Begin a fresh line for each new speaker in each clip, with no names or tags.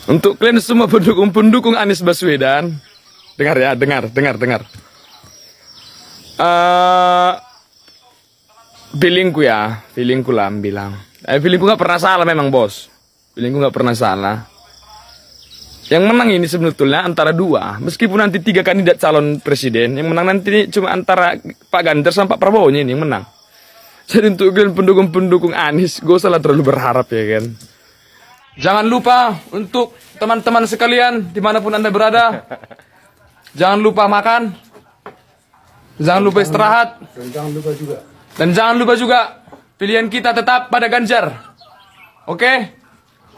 Untuk kalian semua pendukung Anies Baswedan, dengar ya, dengar. Feelingku lah bilang. Feelingku nggak pernah salah memang bos. Feelingku nggak pernah salah. Yang menang ini sebetulnya antara dua, meskipun nanti 3 kandidat calon presiden, yang menang nanti cuma antara Pak Ganjar sama Pak Prabowo ini yang menang. Jadi untuk kalian pendukung Anies, gak usah lah terlalu berharap ya kan. Jangan lupa untuk teman-teman sekalian dimanapun Anda berada, jangan lupa makan, jangan lupa istirahat, dan jangan lupa juga pilihan kita tetap pada Ganjar. Oke?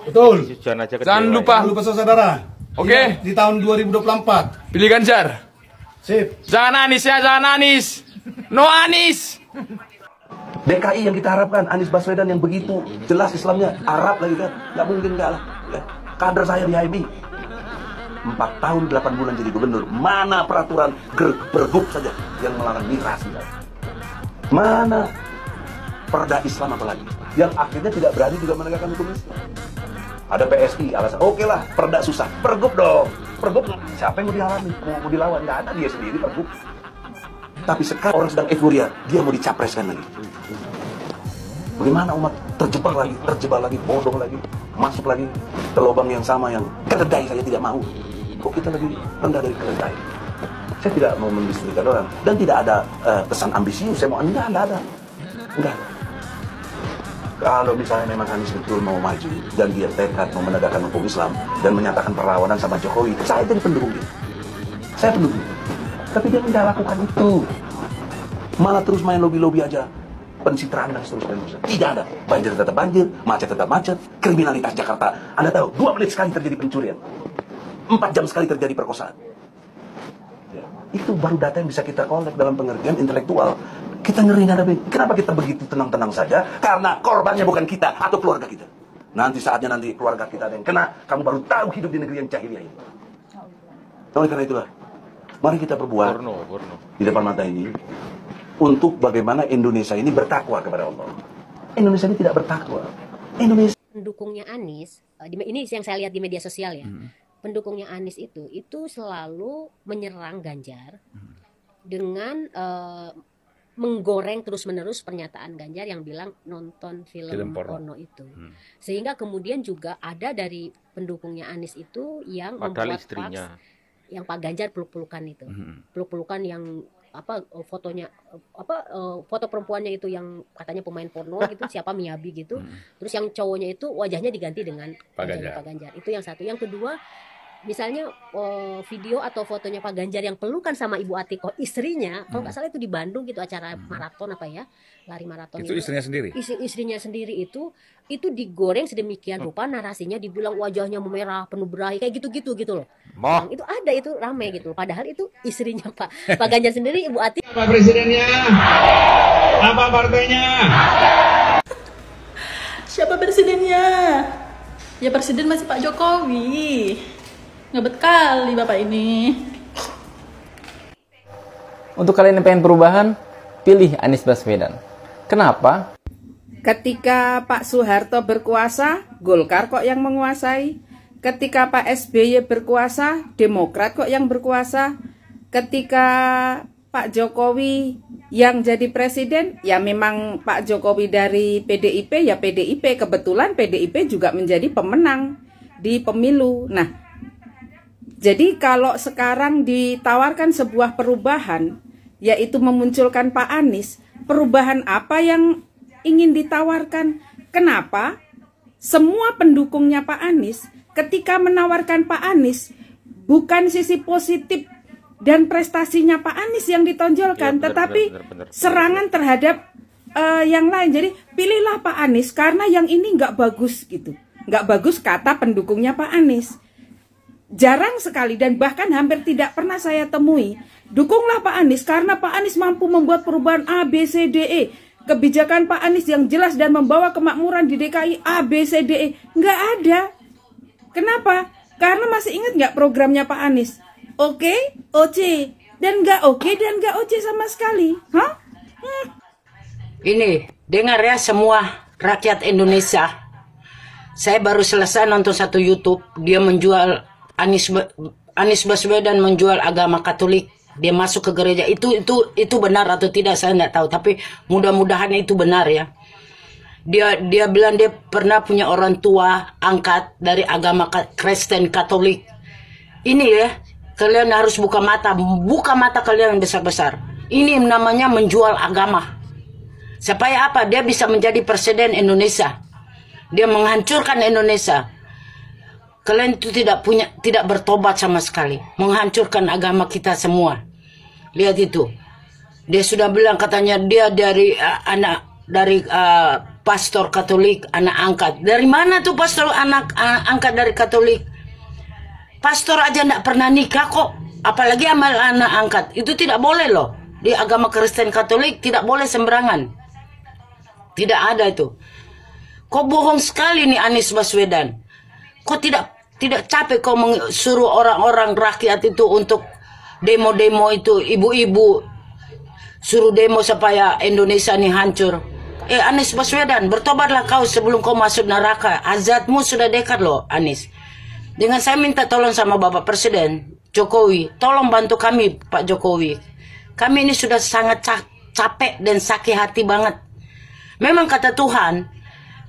Betul.
Jangan lupa
saudara.
Oke?
Di tahun 2024
pilih Ganjar.
sip.
Jangan Anies ya, jangan Anies. No Anies.
DKI yang kita harapkan, Anies Baswedan yang begitu jelas Islamnya, Arab lagi kan, nggak mungkin nggak lah. Ya. Kader saya di HMI 4 tahun 8 bulan jadi gubernur, mana peraturan pergub saja yang melarang miras, mana perda Islam apalagi, yang akhirnya tidak berani juga menegakkan hukum Islam. Ada PSI alasan, oke lah, perda susah, pergub dong, pergub siapa yang mau dihalangi, mau dilawan, nggak ada, dia sendiri pergub. Tapi sekarang orang sedang euforia, dia mau dicapreskan lagi. Bagaimana umat terjebak lagi, bodoh lagi, masuk lagi ke lubang yang sama yang keledai saya tidak mau. Kok kita lagi rendah dari keledai? Saya tidak mau mendistrikan orang dan tidak ada pesan ambisius. Saya mau enggak ada. Kalau misalnya memang Anies betul mau maju dan dia tekad mau menegakkan hukum Islam dan menyatakan perlawanan sama Jokowi, saya jadi pendukung dia. Saya pendukung. Tapi dia tidak lakukan itu. Malah terus main lobby-lobby aja. Pencitraan dan seterusnya. Tidak ada. Banjir tetap banjir, macet tetap macet. Kriminalitas Jakarta, Anda tahu, 2 menit sekali terjadi pencurian. 4 jam sekali terjadi perkosaan. Ya. Itu baru data yang bisa kita kolek dalam pengertian intelektual. Kita ngeri ngadepin. Kenapa kita begitu tenang-tenang saja? Karena korbannya bukan kita atau keluarga kita. Nanti saatnya keluarga kita ada yang kena, kamu baru tahu hidup di negeri yang jahiliyah ini. Oleh karena itulah, mari kita berbuat di depan mata ini untuk bagaimana Indonesia ini bertakwa kepada Allah. Indonesia ini tidak bertakwa. Indonesia
pendukungnya Anies, ini yang saya lihat di media sosial ya. Pendukungnya Anies itu selalu menyerang Ganjar dengan menggoreng terus-menerus pernyataan Ganjar yang bilang nonton film porno itu. Sehingga kemudian juga ada dari pendukungnya Anies itu yang membuat istrinya yang Pak Ganjar peluk-pelukan itu. Peluk-pelukan yang fotonya foto perempuannya itu yang katanya pemain porno gitu, siapa Miyabi gitu. Terus yang cowoknya itu wajahnya diganti dengan Pak Ganjar. Itu yang satu. Yang kedua, misalnya video atau fotonya Pak Ganjar yang pelukan sama Ibu Atikoh istrinya, kalau nggak salah itu di Bandung gitu, acara maraton lari maraton
itu istrinya sendiri.
Istrinya sendiri itu digoreng sedemikian rupa, narasinya dibilang wajahnya memerah, penuh berahi kayak gitu loh. Nah, itu ada, itu ramai gitu. Padahal itu istrinya Pak Ganjar sendiri, Ibu Ati.
Apa presidennya? Apa partainya?
Siapa presidennya? Ya presiden masih Pak Jokowi. Ngebet kali Bapak ini.
Untuk kalian yang pengen perubahan, pilih Anies Baswedan. Kenapa?
Ketika Pak Soeharto berkuasa, Golkar kok yang menguasai. Ketika Pak SBY berkuasa, Demokrat kok yang berkuasa. Ketika Pak Jokowi yang jadi presiden, ya memang Pak Jokowi dari PDIP, ya PDIP. Kebetulan PDIP juga menjadi pemenang di pemilu. Nah, jadi kalau sekarang ditawarkan sebuah perubahan, yaitu memunculkan Pak Anies, perubahan apa yang ingin ditawarkan? Kenapa? Semua pendukungnya Pak Anies ketika menawarkan Pak Anies, bukan sisi positif dan prestasinya Pak Anies yang ditonjolkan, tetapi serangan terhadap yang lain. Jadi pilihlah Pak Anies karena yang ini nggak bagus gitu, nggak bagus kata pendukungnya Pak Anies. Jarang sekali dan bahkan hampir tidak pernah saya temui. Dukunglah Pak Anies karena Pak Anies mampu membuat perubahan A, B, C, D, E. Kebijakan Pak Anies yang jelas dan membawa kemakmuran di DKI A, B, C, D, E. Nggak ada. Kenapa? Karena masih ingat nggak programnya Pak Anies? Oke, OC. Dan nggak oke dan nggak OC sama sekali. Hah?
Ini, dengar ya semua rakyat Indonesia.
Saya baru selesai nonton satu YouTube, dia menjual Anies Baswedan menjual agama Katolik. Dia masuk ke gereja. Itu benar atau tidak saya tidak tahu, tapi mudah-mudahan itu benar ya. Dia bilang dia pernah punya orang tua angkat dari agama Kristen Katolik. Ini ya, kalian harus buka mata kalian yang besar-besar. Ini namanya menjual agama. Supaya apa? Dia bisa menjadi presiden Indonesia. Dia menghancurkan Indonesia. Kalian itu tidak bertobat sama sekali, menghancurkan agama kita semua. Lihat itu. Dia sudah bilang katanya dia dari pastor Katolik, anak angkat. Dari mana tuh pastor anak angkat dari Katolik? Pastor aja tidak pernah nikah kok, apalagi amal anak angkat. Itu tidak boleh loh. Di agama Kristen Katolik tidak boleh sembarangan. Tidak ada itu. Kok bohong sekali nih Anies Baswedan. Kok tidak capek kau suruh orang-orang rakyat itu untuk demo-demo itu, ibu-ibu suruh demo supaya Indonesia ini hancur. Anies Baswedan, bertobatlah kau sebelum kau masuk neraka. Azabmu sudah dekat loh, Anies. Dengan saya minta tolong sama Bapak Presiden Jokowi, tolong bantu kami Pak Jokowi. Kami ini sudah sangat capek dan sakit hati banget. Memang kata Tuhan,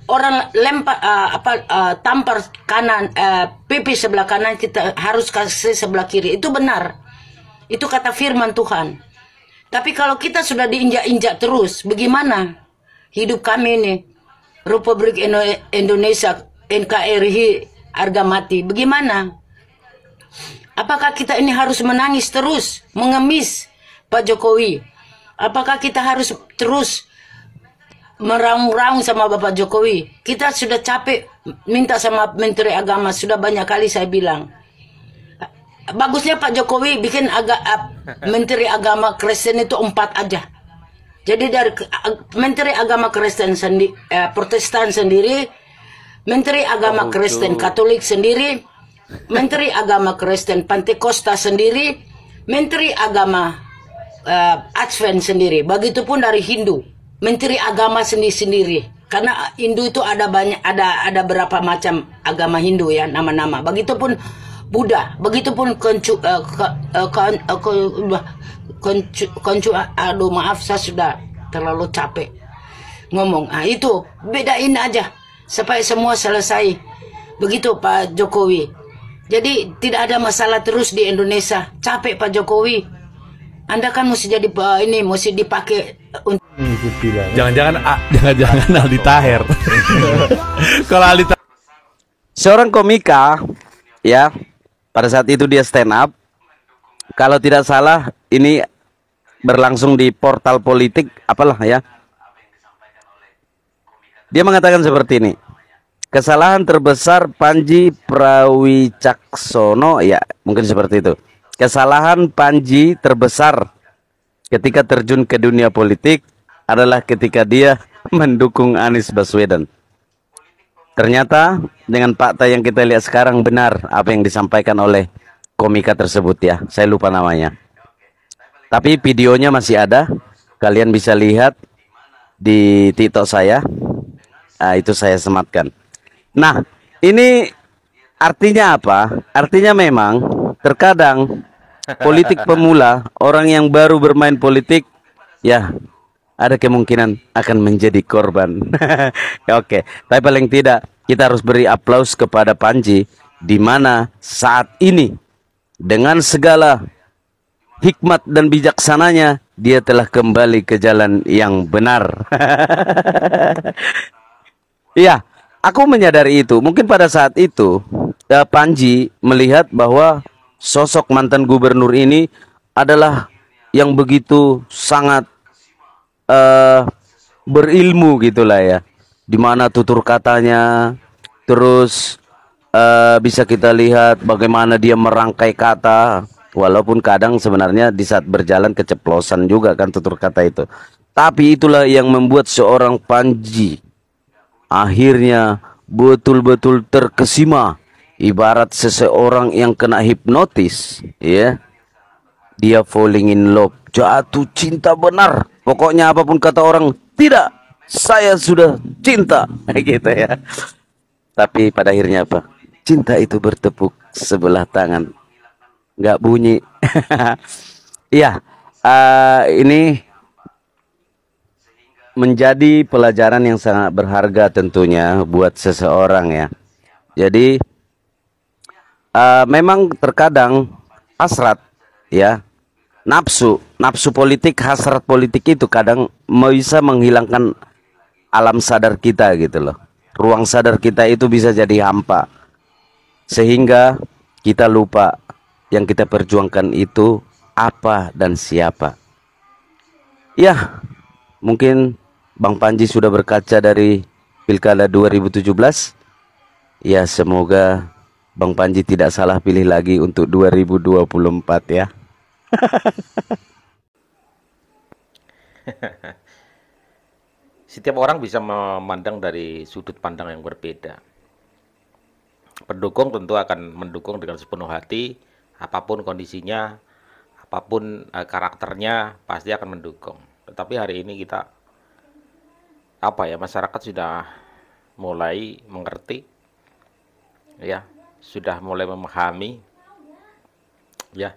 orang lempar tampar kanan pipi sebelah kanan, kita harus kasih sebelah kiri. Itu benar. Itu kata firman Tuhan. Tapi kalau kita sudah diinjak-injak terus, bagaimana hidup kami ini? Republik Indonesia NKRI harga mati. Bagaimana? Apakah kita ini harus menangis terus, mengemis Pak Jokowi? Apakah kita harus terus meraung-raung sama Bapak Jokowi? Kita sudah capek minta sama Menteri Agama, sudah banyak kali saya bilang. Bagusnya Pak Jokowi bikin Menteri Agama Kristen itu 4 aja. Jadi dari Menteri Agama Kristen Protestan sendiri, Menteri Agama Kristen Katolik sendiri, Menteri Agama Kristen Pantekosta sendiri, Menteri Agama Advent sendiri. Begitupun dari Hindu. Menteri agama sendiri-sendiri, karena Hindu itu ada banyak, ada berapa macam agama Hindu ya, nama-nama. Begitupun Buddha, begitupun aduh maaf, saya sudah terlalu capek ngomong. Itu bedain aja supaya semua selesai. Begitu Pak Jokowi. Jadi tidak ada masalah terus di Indonesia. Capek Pak Jokowi. Anda kan mesti jadi mesti dipakai untuk
jangan-jangan Aldi Taher. Kalau Aldi Taher,
seorang komika ya, pada saat itu dia stand up. Kalau tidak salah ini berlangsung di portal politik apalah ya. Dia mengatakan seperti ini. Kesalahan terbesar Panji Prawicaksono, ya mungkin seperti itu. Kesalahan Panji terbesar ketika terjun ke dunia politik adalah ketika dia mendukung Anies Baswedan. Ternyata dengan fakta yang kita lihat sekarang benar apa yang disampaikan oleh komika tersebut ya. Saya lupa namanya. Tapi videonya masih ada. Kalian bisa lihat di TikTok saya. Itu saya sematkan. Nah, ini artinya apa? Artinya memang terkadang politik pemula, orang yang baru bermain politik, ya ada kemungkinan akan menjadi korban. Oke, tapi paling tidak kita harus beri aplaus kepada Panji, di mana saat ini dengan segala hikmat dan bijaksananya dia telah kembali ke jalan yang benar. Iya, aku menyadari itu. Mungkin pada saat itu Panji melihat bahwa sosok mantan gubernur ini adalah yang begitu sangat berilmu gitulah ya, dimana tutur katanya, terus bisa kita lihat bagaimana dia merangkai kata, walaupun kadang sebenarnya di saat berjalan keceplosan juga kan tutur kata itu. Tapi itulah yang membuat seorang Panji akhirnya betul-betul terkesima. Ibarat seseorang yang kena hipnotis, ya, dia falling in love, jatuh cinta benar. Pokoknya apapun kata orang, tidak, saya sudah cinta, gitu ya. Tapi pada akhirnya apa? Cinta itu bertepuk sebelah tangan, nggak bunyi. Iya, ini menjadi pelajaran yang sangat berharga tentunya buat seseorang ya. Jadi memang terkadang hasrat ya, nafsu politik, hasrat politik itu kadang bisa menghilangkan alam sadar kita gitu loh. Ruang sadar kita itu bisa jadi hampa, sehingga kita lupa yang kita perjuangkan itu apa dan siapa. Ya, mungkin Bang Panji sudah berkaca dari Pilkada 2017. Ya, semoga Bang Panji tidak salah pilih lagi untuk 2024 ya.
Setiap orang bisa memandang dari sudut pandang yang berbeda. Pendukung tentu akan mendukung dengan sepenuh hati, apapun kondisinya, apapun karakternya, pasti akan mendukung. Tetapi hari ini kita, masyarakat sudah mulai mengerti, ya, sudah mulai memahami, ya.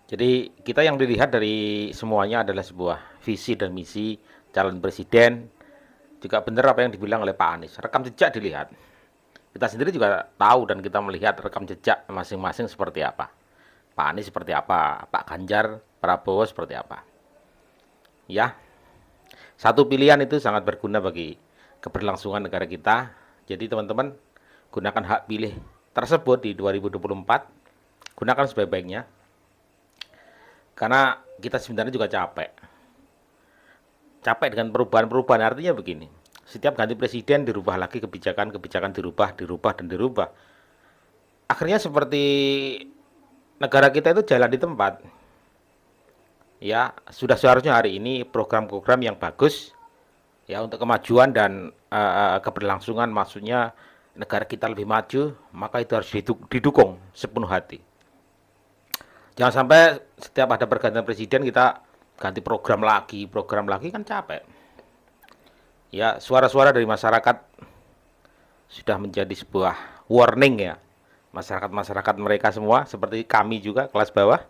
Jadi kita yang dilihat dari semuanya adalah sebuah visi dan misi calon presiden. Juga benar apa yang dibilang oleh Pak Anies, rekam jejak dilihat. Kita sendiri juga tahu dan kita melihat rekam jejak masing-masing seperti apa. Pak Anies seperti apa, Pak Ganjar, Prabowo seperti apa. Ya, satu pilihan itu sangat berguna bagi keberlangsungan negara kita. Jadi teman-teman, gunakan hak pilih tersebut di 2024. Gunakan sebaik-baiknya. Karena kita sebenarnya juga capek dengan perubahan-perubahan. Artinya begini, setiap ganti presiden dirubah lagi kebijakan dirubah dan dirubah. Akhirnya seperti negara kita itu jalan di tempat. Ya, sudah seharusnya hari ini program-program yang bagus ya untuk kemajuan dan keberlangsungan, maksudnya negara kita lebih maju, maka itu harus didukung sepenuh hati. Jangan sampai setiap ada pergantian presiden kita ganti program lagi kan capek. Ya, suara-suara dari masyarakat sudah menjadi sebuah warning ya. Masyarakat mereka semua, seperti kami juga, kelas bawah.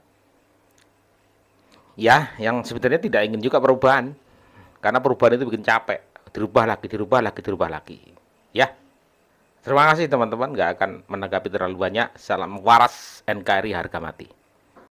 Ya, yang sebenarnya tidak ingin juga perubahan. Karena perubahan itu bikin capek. Dirubah lagi. Ya. Terima kasih teman-teman, nggak akan menanggapi terlalu banyak. Salam waras, NKRI harga mati.